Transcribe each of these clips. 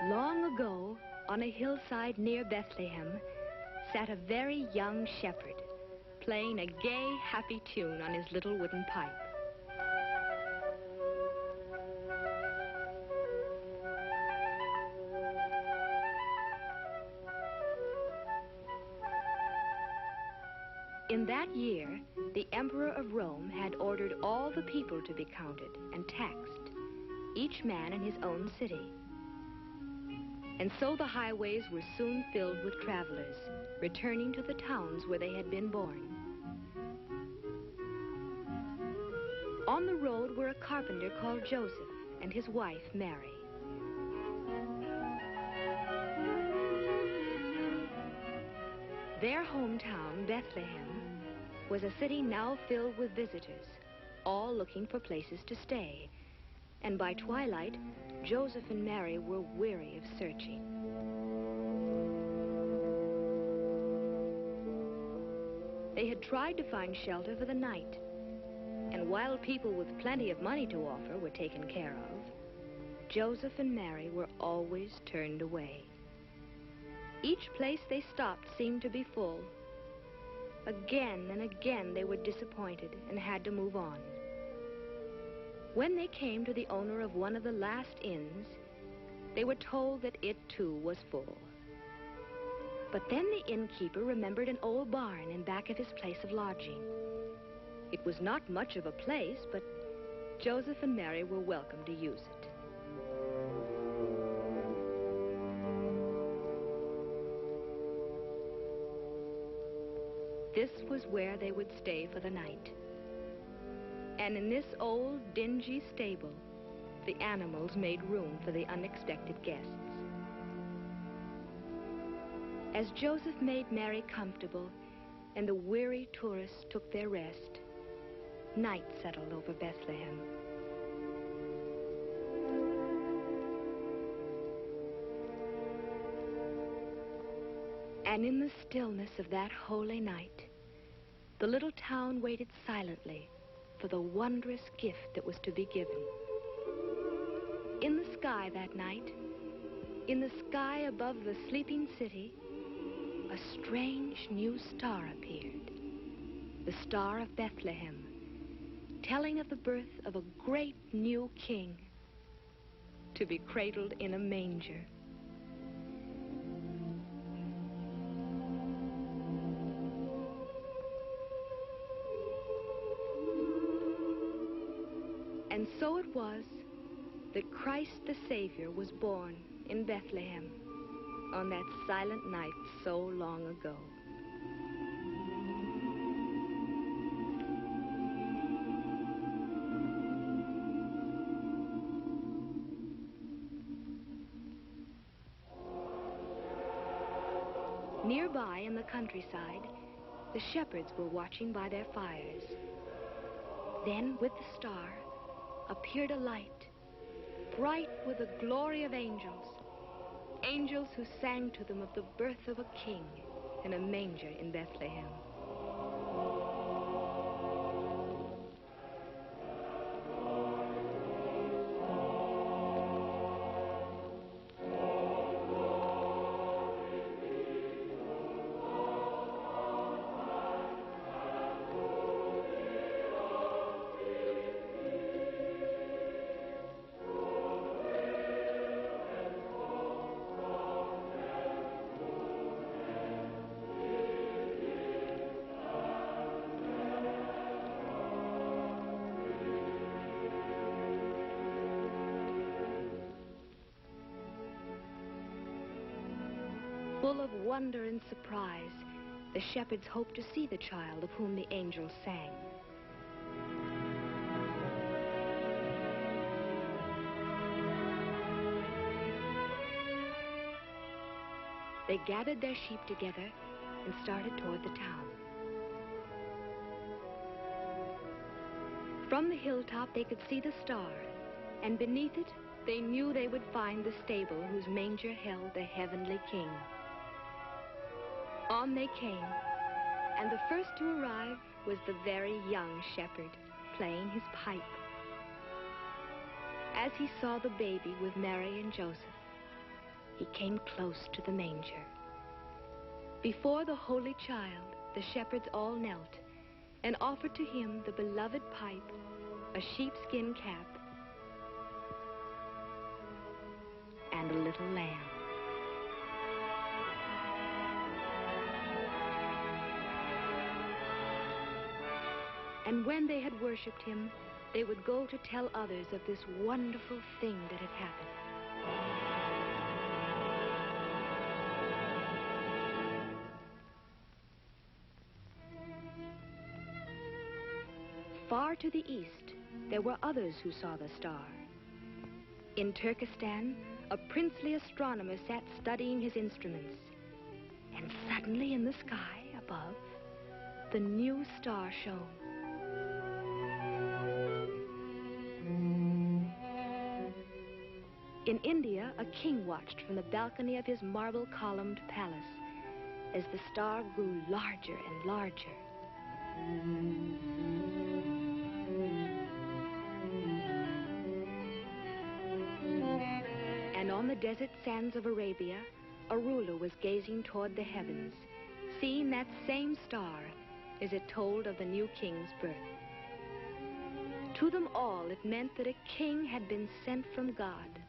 Long ago, on a hillside near Bethlehem, sat a very young shepherd, playing a gay, happy tune on his little wooden pipe. In that year, the Emperor of Rome had ordered all the people to be counted and taxed, each man in his own city. And so the highways were soon filled with travelers, returning to the towns where they had been born. On the road were a carpenter called Joseph and his wife, Mary. Their hometown, Bethlehem, was a city now filled with visitors, all looking for places to stay. And by twilight, Joseph and Mary were weary of searching. They had tried to find shelter for the night, and while people with plenty of money to offer were taken care of, Joseph and Mary were always turned away. Each place they stopped seemed to be full. Again and again they were disappointed and had to move on. When they came to the owner of one of the last inns, they were told that it too was full. But then the innkeeper remembered an old barn in back of his place of lodging. It was not much of a place, but Joseph and Mary were welcome to use it. This was where they would stay for the night. And in this old, dingy stable, the animals made room for the unexpected guests. As Joseph made Mary comfortable and the weary tourists took their rest, night settled over Bethlehem. And in the stillness of that holy night, the little town waited silently for the wondrous gift that was to be given. In the sky that night, in the sky above the sleeping city, a strange new star appeared, the Star of Bethlehem, telling of the birth of a great new king to be cradled in a manger. And so it was that Christ the Savior was born in Bethlehem on that silent night so long ago. Nearby in the countryside, the shepherds were watching by their fires. Then, with the star, appeared a light, bright with the glory of angels, angels who sang to them of the birth of a king in a manger in Bethlehem. Full of wonder and surprise, the shepherds hoped to see the child of whom the angels sang. They gathered their sheep together and started toward the town. From the hilltop, they could see the star, and beneath it, they knew they would find the stable whose manger held the heavenly king. On they came, and the first to arrive was the very young shepherd, playing his pipe. As he saw the baby with Mary and Joseph, he came close to the manger. Before the holy child, the shepherds all knelt and offered to him the beloved pipe, a sheepskin cap, and a little lamb. And when they had worshipped him, they would go to tell others of this wonderful thing that had happened. Far to the east, there were others who saw the star. In Turkestan, a princely astronomer sat studying his instruments. And suddenly in the sky above, the new star shone. In India, a king watched from the balcony of his marble-columned palace as the star grew larger and larger. And on the desert sands of Arabia, a ruler was gazing toward the heavens, seeing that same star as it told of the new king's birth. To them all, it meant that a king had been sent from God,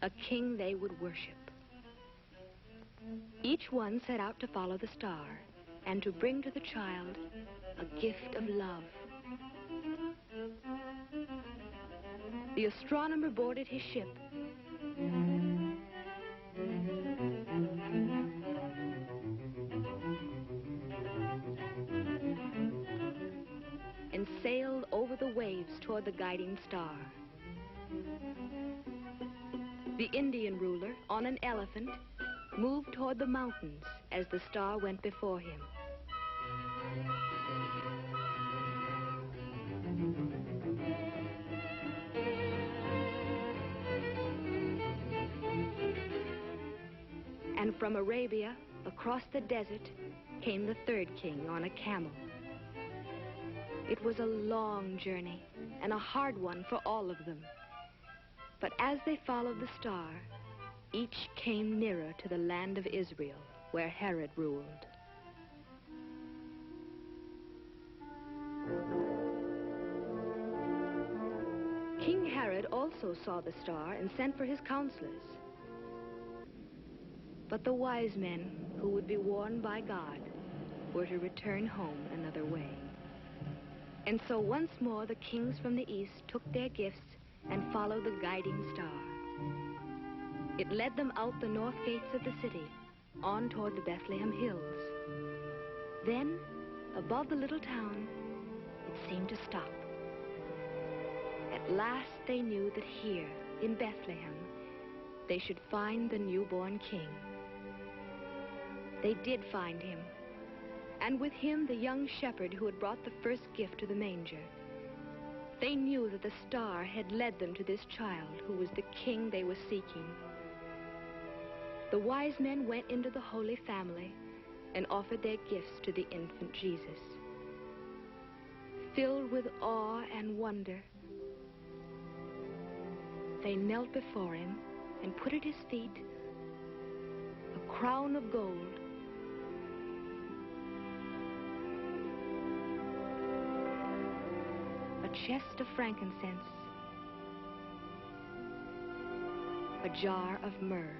a king they would worship. Each one set out to follow the star and to bring to the child a gift of love. The astronomer boarded his ship and sailed over the waves toward the guiding star. The Indian ruler, on an elephant, moved toward the mountains as the star went before him. And from Arabia, across the desert, came the third king on a camel. It was a long journey and a hard one for all of them. But as they followed the star, each came nearer to the land of Israel, where Herod ruled. King Herod also saw the star and sent for his counselors. But the wise men, who would be warned by God, were to return home another way. And so once more the kings from the east took their gifts and followed the guiding star. It led them out the north gates of the city, on toward the Bethlehem hills. Then, above the little town, it seemed to stop. At last they knew that here, in Bethlehem, they should find the newborn king. They did find him, and with him the young shepherd who had brought the first gift to the manger. They knew that the star had led them to this child who was the king they were seeking. The wise men went into the Holy Family and offered their gifts to the infant Jesus. Filled with awe and wonder, they knelt before him and put at his feet a crown of gold, a chest of frankincense, a jar of myrrh.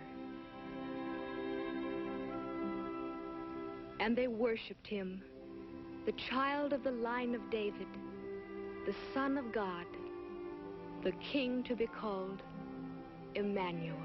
And they worshipped him, the child of the line of David, the Son of God, the King to be called Emmanuel.